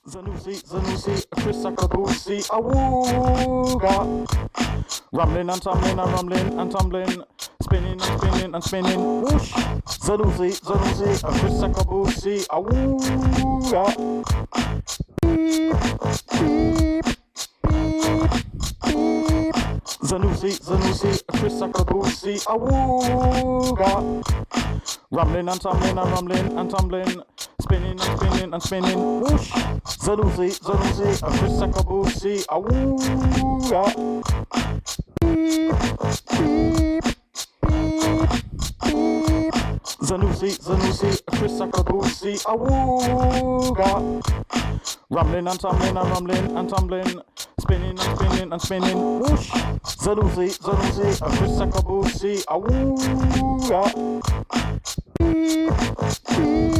Zanussi, Chris Sakabusi, awooga. Rumbling and tumbling and rumbling and tumbling, spinning and spinning and spinning, whoosh. Zanussi, Chris Sakabusi, awooga. Beep, beep, beep, beep. Zanussi, Chris Sakabusi, awooga. Rumbling and tumbling and tumbling, spinning and spinning and spinning, whoosh. Zanussi, Chris Sakabusi, awooga. Beep, beep, beep, beep. Zanussi, Chris Sakabusi, awooga. Rumbling and tumbling and tumbling, spinning and spinning and spinning, whoosh. Zanussi, Chris Sakabusi, awooga. Beep, beep.